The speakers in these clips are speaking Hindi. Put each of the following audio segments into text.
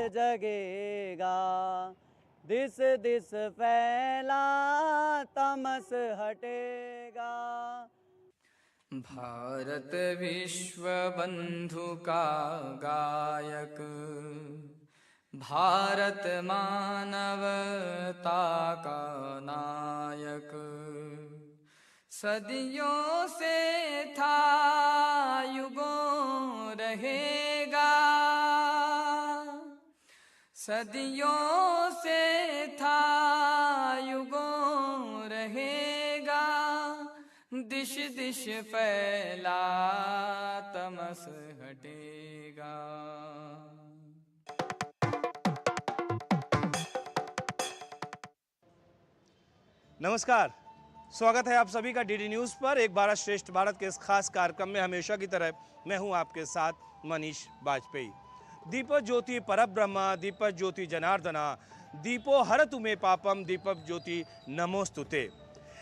जगेगा। दिस दिस फैला तमस हटेगा। भारत विश्व बंधु का गायक, भारत मानवता का नायक। सदियों से था युगों रहेगा, सदियों से था युगों रहेगा। दिश दिश फैला तमस हटेगा। नमस्कार, स्वागत है आप सभी का डीडी न्यूज़ पर। एक भारत श्रेष्ठ भारत के इस खास कार्यक्रम में हमेशा की तरह मैं हूं आपके साथ मनीष वाजपेयी। दीपो ज्योति परब्रह्म, दीपक ज्योति जनार्दना, दीपो हरतु मे पापम, दीपक ज्योति नमोस्तुते।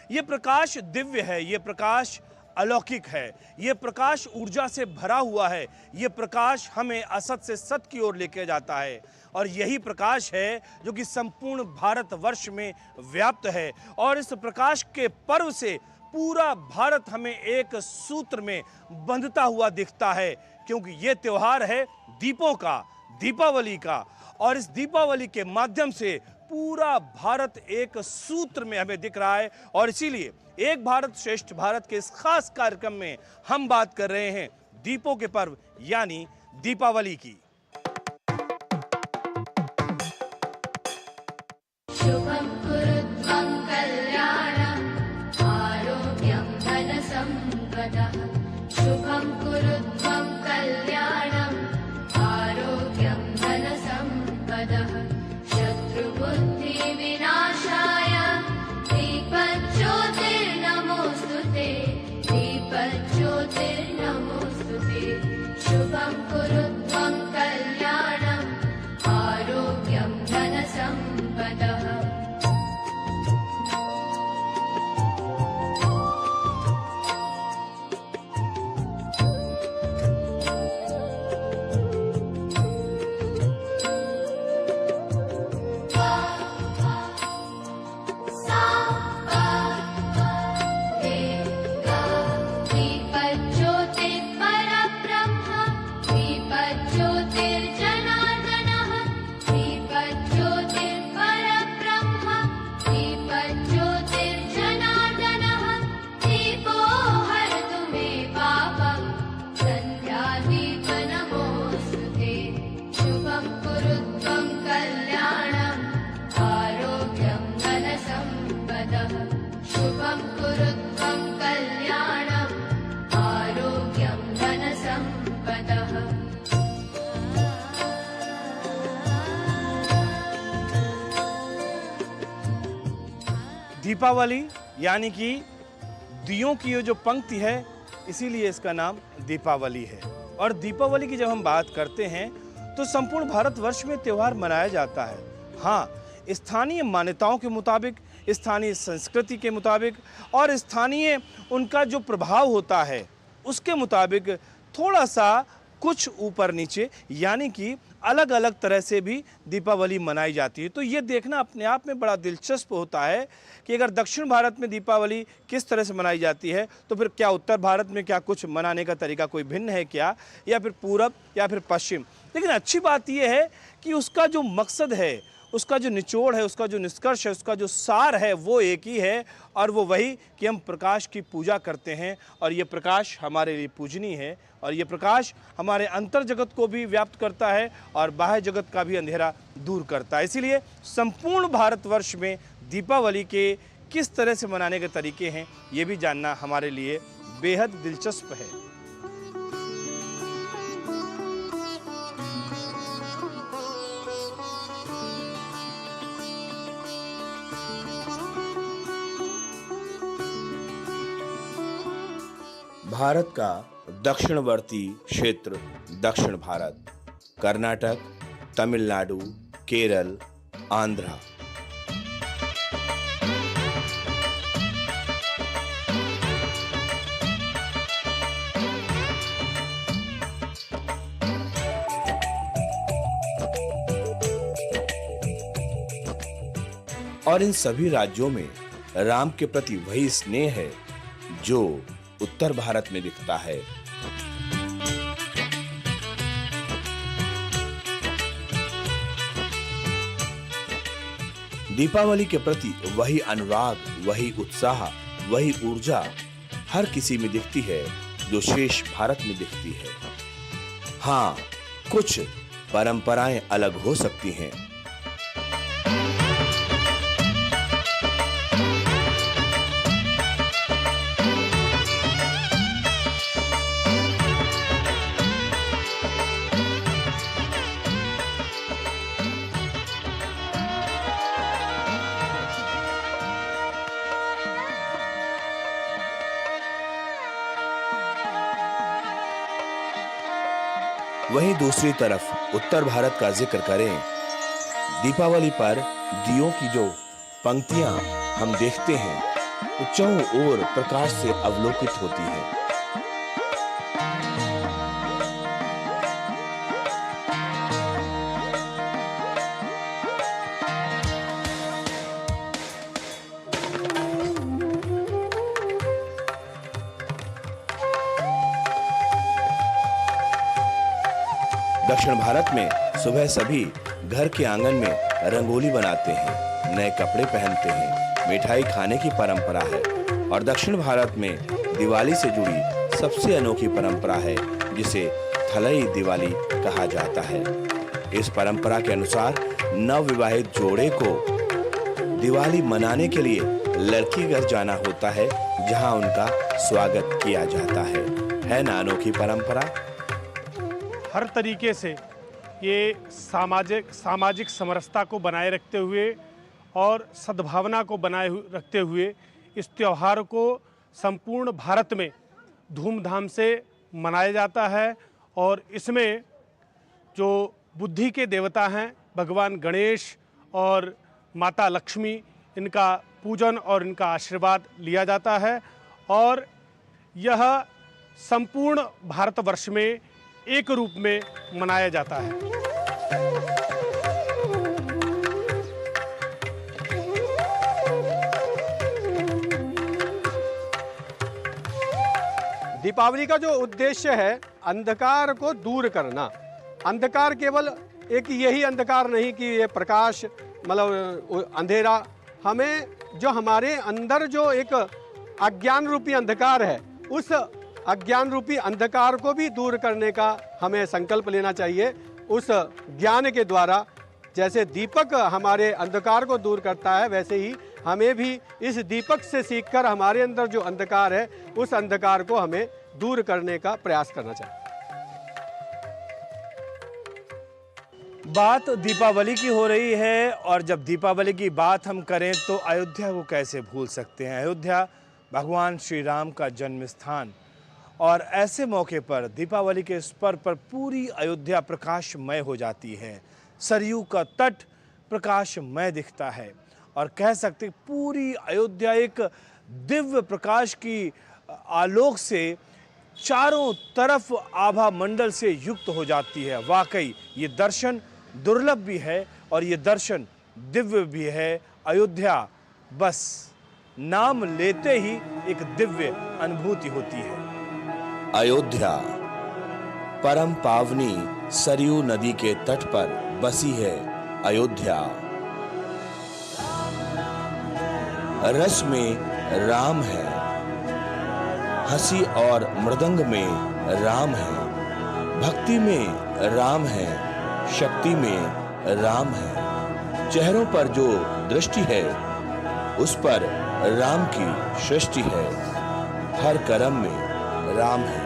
ये प्रकाश दिव्य है, ये प्रकाश अलौकिक है, ये प्रकाश ऊर्जा से भरा हुआ है, ये प्रकाश हमें असत से सत की ओर लेके जाता है। और यही प्रकाश है जो कि संपूर्ण भारतवर्ष में व्याप्त है। और इस प्रकाश के पर्व से पूरा भारत हमें एक सूत्र में बंधता हुआ दिखता है, क्योंकि ये त्योहार है दीपों का, दीपावली का। और इस दीपावली के माध्यम से पूरा भारत एक सूत्र में हमें दिख रहा है। और इसीलिए एक भारत श्रेष्ठ भारत के इस खास कार्यक्रम में हम बात कर रहे हैं दीपों के पर्व यानी दीपावली की। शुभं कुरुत्वं कल्याणं आरोग्यं धनसम्पदः। शुभं कुरुत्वं कल्याणं आरोग्यं धनसम्पदः। शत्रुबुद्धिविनाशाय दीपज्योतिर्नमोस्तुते, दीपज्योतिर्नमोस्तुते। शुभं कुरुत्वं कल्याणं आरोग्यं धनसम्पदः। दीपावली यानी कि दियों की ये जो पंक्ति है, इसीलिए इसका नाम दीपावली है। और दीपावली की जब हम बात करते हैं तो संपूर्ण भारतवर्ष में त्यौहार मनाया जाता है। हाँ, स्थानीय मान्यताओं के मुताबिक, स्थानीय संस्कृति के मुताबिक और स्थानीय उनका जो प्रभाव होता है उसके मुताबिक थोड़ा सा कुछ ऊपर नीचे यानी कि अलग अलग तरह से भी दीपावली मनाई जाती है। तो ये देखना अपने आप में बड़ा दिलचस्प होता है कि अगर दक्षिण भारत में दीपावली किस तरह से मनाई जाती है तो फिर क्या उत्तर भारत में क्या कुछ मनाने का तरीका कोई भिन्न है क्या, या फिर पूरब या फिर पश्चिम। लेकिन अच्छी बात यह है कि उसका जो मकसद है, उसका जो निचोड़ है, उसका जो निष्कर्ष है, उसका जो सार है वो एक ही है। और वो वही कि हम प्रकाश की पूजा करते हैं और ये प्रकाश हमारे लिए पूजनीय है। और ये प्रकाश हमारे अंतर जगत को भी व्याप्त करता है और बाह्य जगत का भी अंधेरा दूर करता है। इसीलिए संपूर्ण भारतवर्ष में दीपावली के किस तरह से मनाने के तरीके हैं ये भी जानना हमारे लिए बेहद दिलचस्प है। भारत का दक्षिणवर्ती क्षेत्र दक्षिण भारत, कर्नाटक, तमिलनाडु, केरल, आंध्रा। और इन सभी राज्यों में राम के प्रति वही स्नेह है जो उत्तर भारत में दिखता है। दीपावली के प्रति वही अनुराग, वही उत्साह, वही ऊर्जा हर किसी में दिखती है जो शेष भारत में दिखती है। हाँ, कुछ परंपराएं अलग हो सकती हैं। वहीं दूसरी तरफ उत्तर भारत का जिक्र करें, दीपावली पर दियों की जो पंक्तियां हम देखते हैं वो चारों ओर प्रकाश से अवलोकित होती है। दक्षिण भारत में सुबह सभी घर के आंगन में रंगोली बनाते हैं, नए कपड़े पहनते हैं, मिठाई खाने की परंपरा है। और दक्षिण भारत में दिवाली से जुड़ी सबसे अनोखी परंपरा है जिसे थलई दिवाली कहा जाता है। इस परंपरा के अनुसार नवविवाहित जोड़े को दिवाली मनाने के लिए लड़की घर जाना होता है, जहां उनका स्वागत किया जाता है ना अनोखी परंपरा। हर तरीके से ये सामाजिक समरसता को बनाए रखते हुए और सद्भावना को बनाए रखते हुए इस त्यौहार को संपूर्ण भारत में धूमधाम से मनाया जाता है। और इसमें जो बुद्धि के देवता हैं भगवान गणेश और माता लक्ष्मी, इनका पूजन और इनका आशीर्वाद लिया जाता है। और यह संपूर्ण भारतवर्ष में एक रूप में मनाया जाता है। दीपावली का जो उद्देश्य है अंधकार को दूर करना। अंधकार केवल एक यही अंधकार नहीं कि ये प्रकाश मतलब अंधेरा, हमें जो हमारे अंदर जो एक अज्ञान रूपी अंधकार है उस अज्ञान रूपी अंधकार को भी दूर करने का हमें संकल्प लेना चाहिए। उस ज्ञान के द्वारा जैसे दीपक हमारे अंधकार को दूर करता है, वैसे ही हमें भी इस दीपक से सीखकर हमारे अंदर जो अंधकार है उस अंधकार को हमें दूर करने का प्रयास करना चाहिए। बात दीपावली की हो रही है और जब दीपावली की बात हम करें तो अयोध्या को कैसे भूल सकते हैं। अयोध्या भगवान श्री राम का जन्म स्थान, और ऐसे मौके पर दीपावली के इस पर्व पर पूरी अयोध्या प्रकाशमय हो जाती है। सरयू का तट प्रकाशमय दिखता है और कह सकते पूरी अयोध्या एक दिव्य प्रकाश की आलोक से चारों तरफ आभा मंडल से युक्त हो जाती है। वाकई ये दर्शन दुर्लभ भी है और ये दर्शन दिव्य भी है। अयोध्या बस नाम लेते ही एक दिव्य अनुभूति होती है। अयोध्या परम पावनी सरयू नदी के तट पर बसी है अयोध्या। रस में राम है, हंसी और मृदंग में राम है, भक्ति में राम है, शक्ति में राम है। चेहरों पर जो दृष्टि है उस पर राम की सृष्टि है। हर कर्म में राम है।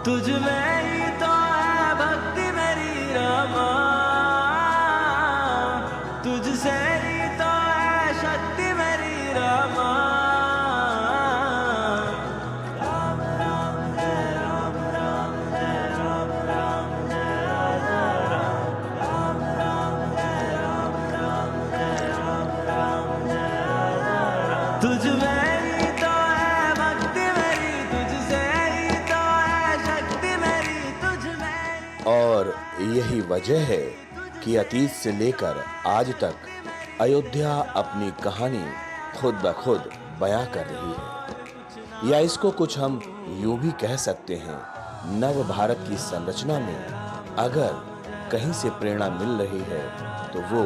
तुझ में ही तो है भक्ति मेरी रामा, तुझसे ही तो है शक्ति मेरी रामा। राम राम है राम राम है राम राम है राम राम है राम राम है राम राम है। तुझ में ही तो है भक्ति मेरी, तुझसे ही तो है शक्ति यही वजह है कि अतीत से लेकर आज तक अयोध्या अपनी कहानी खुद ब खुद बयां कर रही है। या इसको कुछ हम यूं भी कह सकते हैं, नव भारत की संरचना में अगर कहीं से प्रेरणा मिल रही है तो वो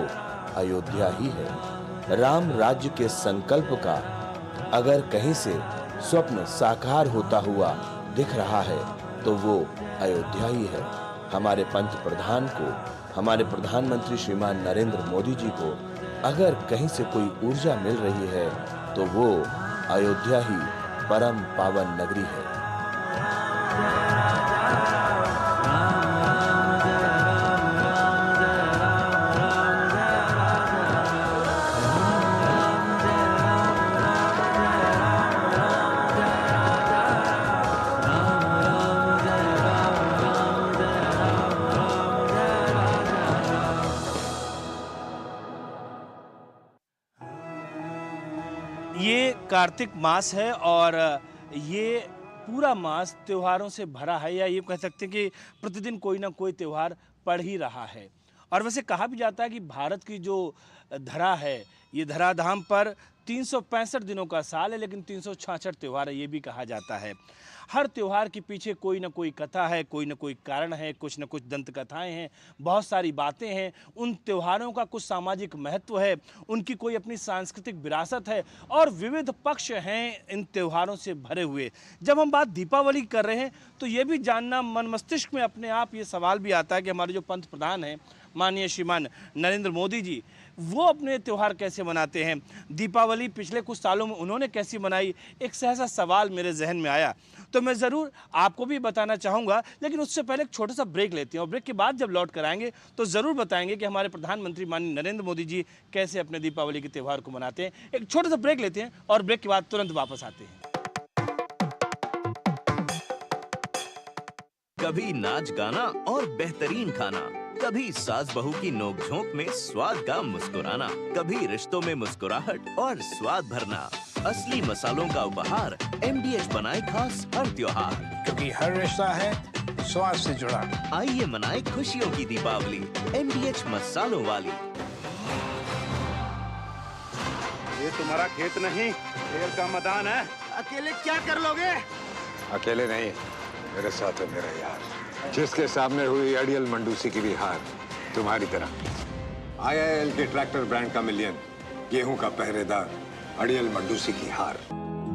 अयोध्या ही है। राम राज्य के संकल्प का अगर कहीं से स्वप्न साकार होता हुआ दिख रहा है तो वो अयोध्या ही है। हमारे पंत प्रधान को, हमारे प्रधानमंत्री श्रीमान नरेंद्र मोदी जी को अगर कहीं से कोई ऊर्जा मिल रही है तो वो अयोध्या ही परम पावन नगरी है। ये कार्तिक मास है और ये पूरा मास त्योहारों से भरा है, या ये कह सकते हैं कि प्रतिदिन कोई ना कोई त्योहार पड़ ही रहा है। और वैसे कहा भी जाता है कि भारत की जो धरा है, ये धराधाम पर 365 दिनों का साल है, लेकिन 366 त्योहार है, ये भी कहा जाता है। हर त्योहार के पीछे कोई ना कोई कथा है, कोई ना कोई कारण है, कुछ ना कुछ दंत कथाएं हैं, बहुत सारी बातें हैं। उन त्योहारों का कुछ सामाजिक महत्व है, उनकी कोई अपनी सांस्कृतिक विरासत है और विविध पक्ष हैं इन त्योहारों से भरे हुए। जब हम बात दीपावली कर रहे हैं तो ये भी जानना मन मस्तिष्क में अपने आप ये सवाल भी आता है कि हमारे जो पंत प्रधान हैं माननीय श्रीमान नरेंद्र मोदी जी, वो अपने त्यौहार कैसे मनाते हैं, दीपावली पिछले कुछ सालों में उन्होंने कैसी मनाई, एक सहसा सवाल मेरे जहन में आया। तो मैं ज़रूर आपको भी बताना चाहूँगा, लेकिन उससे पहले एक छोटा सा ब्रेक लेते हैं और ब्रेक के बाद जब लौट कर आएंगे तो ज़रूर बताएंगे कि हमारे प्रधानमंत्री माननीय नरेंद्र मोदी जी कैसे अपने दीपावली के त्यौहार को मनाते हैं। एक छोटा सा ब्रेक लेते हैं और ब्रेक के बाद तुरंत वापस आते हैं। कभी नाच गाना और बेहतरीन खाना, कभी सास बहू की नोकझोंक में स्वाद का मुस्कुराना, कभी रिश्तों में मुस्कुराहट और स्वाद भरना। असली मसालों का उपहार MDH बनाए खास हर त्योहार, क्योंकि हर रिश्ता है स्वाद से जुड़ा। आइए मनाए खुशियों की दीपावली MDH मसालों वाली। ये तुम्हारा खेत नहीं, खेल का मैदान है। अकेले क्या कर लोगे? अकेले नहीं, मेरे साथ है मेरा यार, जिसके सामने हुई अड़ियल मंडूसी की भी हार तुम्हारी तरह। IIL के ट्रैक्टर ब्रांड का मिलियन, गेहूं का पहरेदार, अड़ियल मंडूसी की हार।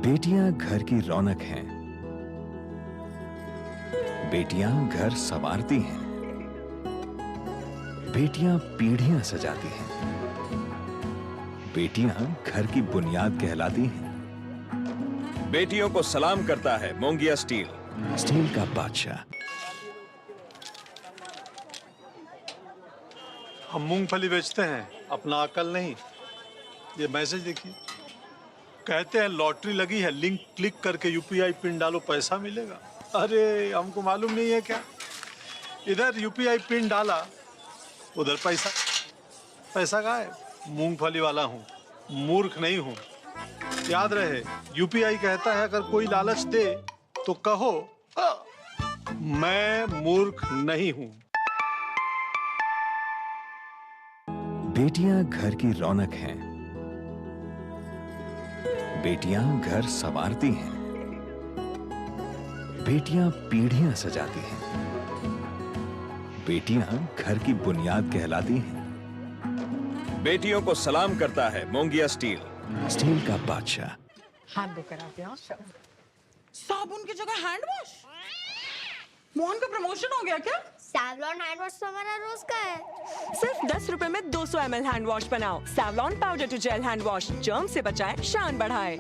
बेटियां घर की रौनक हैं, बेटियां घर संवारती हैं, बेटियां पीढ़ियां सजाती हैं, बेटियां घर की बुनियाद कहलाती हैं। बेटियों को सलाम करता है मोंगिया स्टील, स्टील का बादशाह। हम मूंगफली बेचते हैं, अपना अकल नहीं। ये मैसेज देखिए, कहते हैं लॉटरी लगी है, लिंक क्लिक करके UPI पिन डालो पैसा मिलेगा। अरे हमको मालूम नहीं है क्या? इधर UPI पिन डाला, उधर पैसा गायब। मूंगफली वाला हूँ, मूर्ख नहीं हूँ। याद रहे, UPI कहता है अगर कोई लालच दे तो कहो मैं मूर्ख नहीं हूँ। बेटियां घर की रौनक हैं, बेटियां घर संवारती हैं, बेटियां पीढ़ियां सजाती हैं, बेटियां घर की बुनियाद कहलाती हैं। बेटियों को सलाम करता है मोंगिया स्टील, स्टील का बादशाह। हाथ धोकर आते हो। साबुन की जगह हैंड वॉश? मोहन का प्रमोशन हो गया क्या? सैवलॉन हैंड वॉश तो हमारा रोज का है। सिर्फ 10 रुपए में 200 ml हैंड वॉश बनाओ। Savlon powder to gel hand wash, germ से बचाए, शान बढ़ाए।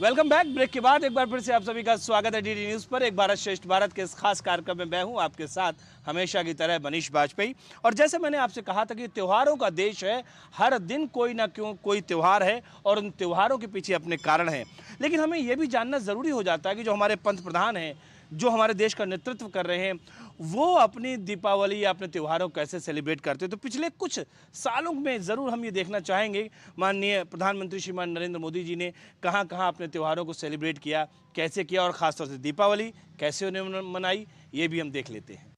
Welcome back. ब्रेक के बाद एक बार फिर से आप सभी का स्वागत है DD न्यूज़ पर। एक भारत श्रेष्ठ भारत के इस खास कार्यक्रम में मैं हूं आपके साथ हमेशा की तरह मनीष बाजपेयी। और जैसे मैंने आपसे कहा था कि त्योहारों का देश है, हर दिन कोई ना कोई त्यौहार है और उन त्योहारों के पीछे अपने कारण हैं। लेकिन हमें यह भी जानना ज़रूरी हो जाता है कि जो हमारे पंत प्रधान हैं, जो हमारे देश का नेतृत्व कर रहे हैं, वो अपनी दीपावली या अपने त्योहारों को कैसे सेलिब्रेट करते हैं। तो पिछले कुछ सालों में ज़रूर हम ये देखना चाहेंगे माननीय प्रधानमंत्री श्रीमान नरेंद्र मोदी जी ने कहाँ कहाँ अपने त्योहारों को सेलिब्रेट किया, कैसे किया और ख़ासतौर से दीपावली कैसे उन्होंने मनाई, ये भी हम देख लेते हैं।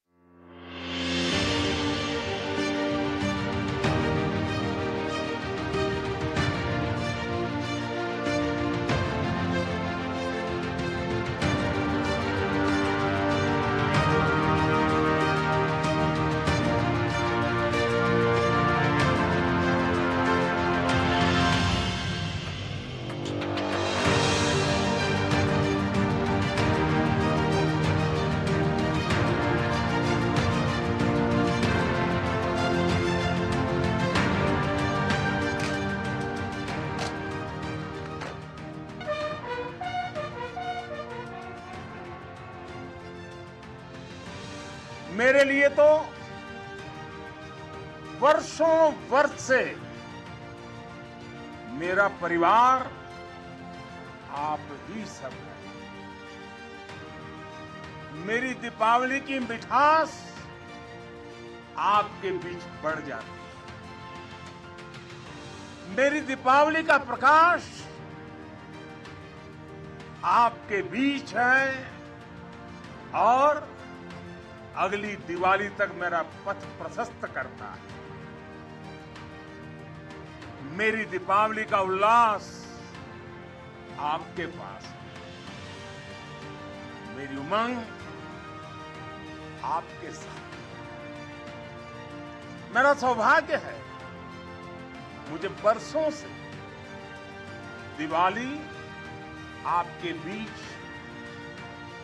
मेरे लिए तो वर्षों वर्ष से मेरा परिवार आप ही सब है। मेरी दीपावली की मिठास आपके बीच बढ़ जाती है। मेरी दीपावली का प्रकाश आपके बीच है और अगली दिवाली तक मेरा पथ प्रशस्त करता है। मेरी दीपावली का उल्लास आपके पास है। मेरी उमंग आपके साथ। मेरा सौभाग्य है मुझे बरसों से दिवाली आपके बीच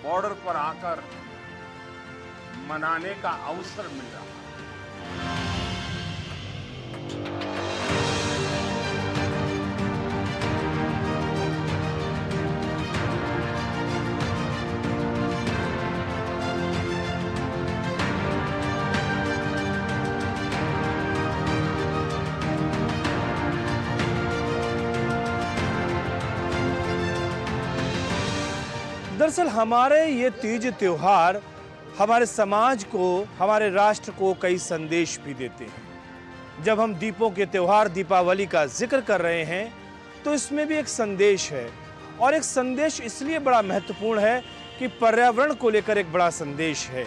बॉर्डर पर आकर मनाने का अवसर मिल रहा है। दरअसल हमारे ये तीज त्योहार हमारे समाज को, हमारे राष्ट्र को कई संदेश भी देते हैं। जब हम दीपों के त्योहार दीपावली का जिक्र कर रहे हैं तो इसमें भी एक संदेश है, और एक संदेश इसलिए बड़ा महत्वपूर्ण है कि पर्यावरण को लेकर एक बड़ा संदेश है।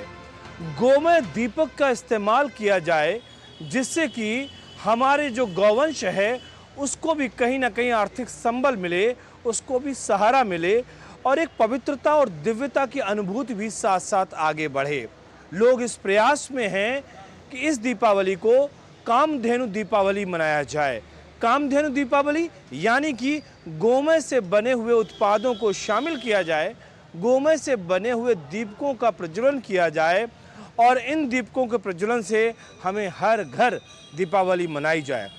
गोमय दीपक का इस्तेमाल किया जाए जिससे कि हमारे जो गौवंश है उसको भी कहीं ना कहीं आर्थिक संबल मिले, उसको भी सहारा मिले और एक पवित्रता और दिव्यता की अनुभूति भी साथ साथ आगे बढ़े। लोग इस प्रयास में हैं कि इस दीपावली को कामधेनु दीपावली मनाया जाए। कामधेनु दीपावली यानी कि गोमय से बने हुए उत्पादों को शामिल किया जाए, गोमय से बने हुए दीपकों का प्रज्वलन किया जाए और इन दीपकों के प्रज्वलन से हमें हर घर दीपावली मनाई जाए।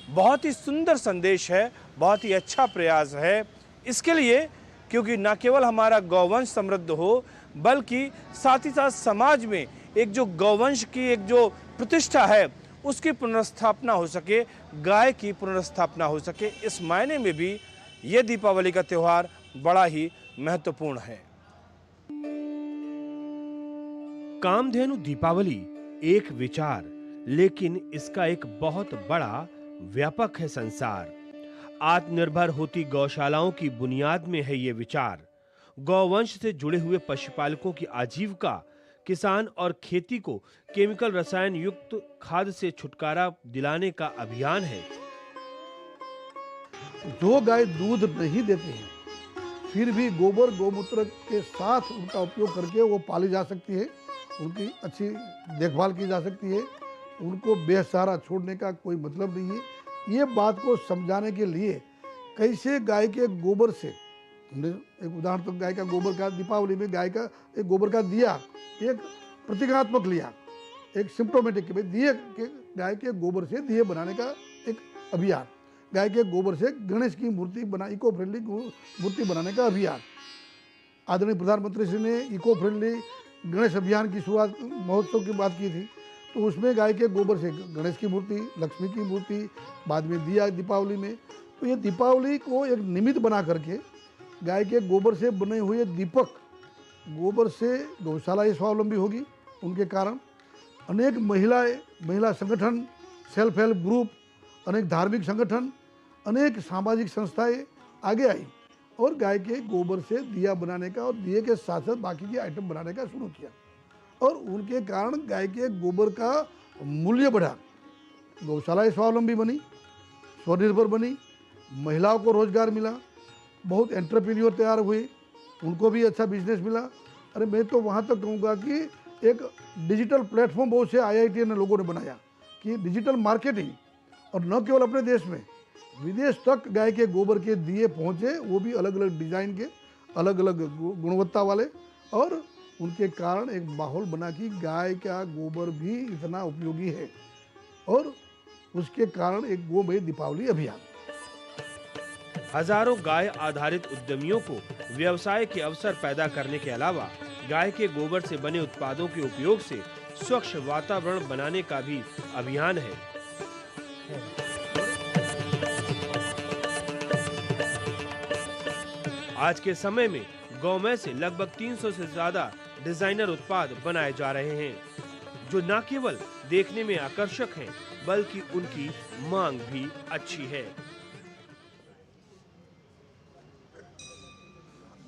बहुत ही सुंदर संदेश है, बहुत ही अच्छा प्रयास है। इसके लिए क्योंकि न केवल हमारा गौवंश समृद्ध हो बल्कि साथ ही साथ समाज में एक जो गौवंश की एक जो प्रतिष्ठा है उसकी पुनर्स्थापना हो सके, गाय की पुनर्स्थापना हो सके, इस मायने में भी ये दीपावली का त्यौहार बड़ा ही महत्वपूर्ण है। कामधेनु दीपावली एक विचार, लेकिन इसका एक बहुत बड़ा व्यापक है संसार। आत्मनिर्भर होती गौशालाओं की बुनियाद में है ये विचार। गौवंश से जुड़े हुए पशुपालकों की आजीविका, किसान और खेती को केमिकल रसायन युक्त खाद से छुटकारा दिलाने का अभियान है। जो गाय दूध नहीं देते हैं फिर भी गोबर गोमूत्र के साथ उनका उपयोग करके वो पाली जा सकती है, उनकी अच्छी देखभाल की जा सकती है, उनको बेसहारा छोड़ने का कोई मतलब नहीं है। ये बात को समझाने के लिए कैसे गाय के गोबर से, एक उदाहरण तो गाय का गोबर का, दीपावली में गाय का एक गोबर का दिया एक प्रतीकात्मक लिया, एक सिम्प्टोमेटिक के दिए के गाय के गोबर से दिए बनाने का एक अभियान, गाय के गोबर से गणेश की मूर्ति बना, इको फ्रेंडली मूर्ति बनाने का अभियान। आदरणीय प्रधानमंत्री श्री ने इको फ्रेंडली गणेश अभियान की शुरुआत महोत्सव की बात की थी, तो उसमें गाय के गोबर से गणेश की मूर्ति, लक्ष्मी की मूर्ति, बाद में दिया दीपावली में। तो ये दीपावली को एक निमित्त बना करके गाय के गोबर से बने हुए दीपक, गोबर से गौशाला ही स्वावलंबी होगी, उनके कारण अनेक महिला संगठन, सेल्फ हेल्प ग्रुप, अनेक धार्मिक संगठन, अनेक सामाजिक संस्थाएं आगे आई और गाय के गोबर से दिया बनाने का और दिए के साथ साथ बाकी के आइटम बनाने का शुरू किया और उनके कारण गाय के गोबर का मूल्य बढ़ा। गौशालाएं स्वावलंबी बनी, स्वनिर्भर बनी, महिलाओं को रोजगार मिला, बहुत एंटरप्रेन्योर तैयार हुए, उनको भी अच्छा बिजनेस मिला। अरे मैं तो वहाँ तक कहूँगा कि एक डिजिटल प्लेटफॉर्म बहुत से IIT ने लोगों ने बनाया कि डिजिटल मार्केटिंग, और न केवल अपने देश में, विदेश तक गाय के गोबर के दिए पहुँचे, वो भी अलग अलग डिज़ाइन के, अलग अलग गुणवत्ता वाले, और उनके कारण एक माहौल बना कि गाय का गोबर भी इतना उपयोगी है और उसके कारण एक गोमय दीपावली अभियान। हजारों गाय आधारित उद्यमियों को व्यवसाय के अवसर पैदा करने के अलावा गाय के गोबर से बने उत्पादों के उपयोग से स्वच्छ वातावरण बनाने का भी अभियान है। आज के समय में गौमय से लगभग 300 से ज्यादा डिजाइनर उत्पाद बनाए जा रहे हैं, जो न केवल देखने में आकर्षक हैं, बल्कि उनकी मांग भी अच्छी है।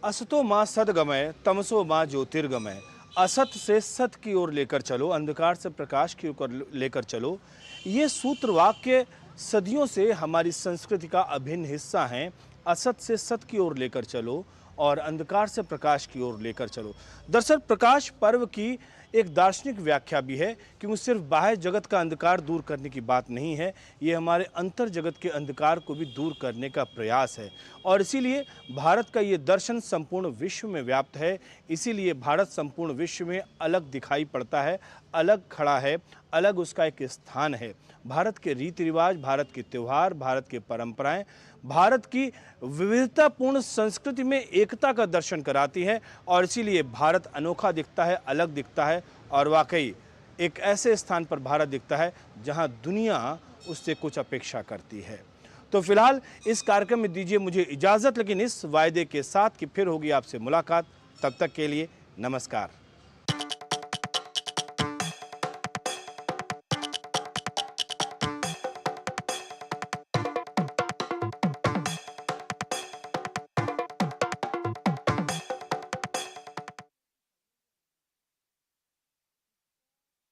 असतो मां सद्गमय, तमसो मां ज्योतिर्गमय। असत से सत की ओर लेकर चलो, अंधकार से प्रकाश की ओर लेकर चलो। ये सूत्र वाक्य सदियों से हमारी संस्कृति का अभिन्न हिस्सा हैं। असत से सत की ओर लेकर चलो और अंधकार से प्रकाश की ओर लेकर चलो। दरअसल प्रकाश पर्व की एक दार्शनिक व्याख्या भी है, क्योंकि सिर्फ बाह्य जगत का अंधकार दूर करने की बात नहीं है, ये हमारे अंतर जगत के अंधकार को भी दूर करने का प्रयास है। और इसीलिए भारत का ये दर्शन संपूर्ण विश्व में व्याप्त है। इसीलिए भारत संपूर्ण विश्व में अलग दिखाई पड़ता है, अलग खड़ा है, अलग उसका एक स्थान है। भारत के रीति रिवाज, भारत के त्यौहार, भारत के परंपराएं भारत की विविधतापूर्ण संस्कृति में एकता का दर्शन कराती है और इसीलिए भारत अनोखा दिखता है, अलग दिखता है और वाकई एक ऐसे स्थान पर भारत दिखता है जहां दुनिया उससे कुछ अपेक्षा करती है। तो फिलहाल इस कार्यक्रम में दीजिए मुझे इजाज़त, लेकिन इस वायदे के साथ कि फिर होगी आपसे मुलाकात। तब तक के लिए नमस्कार।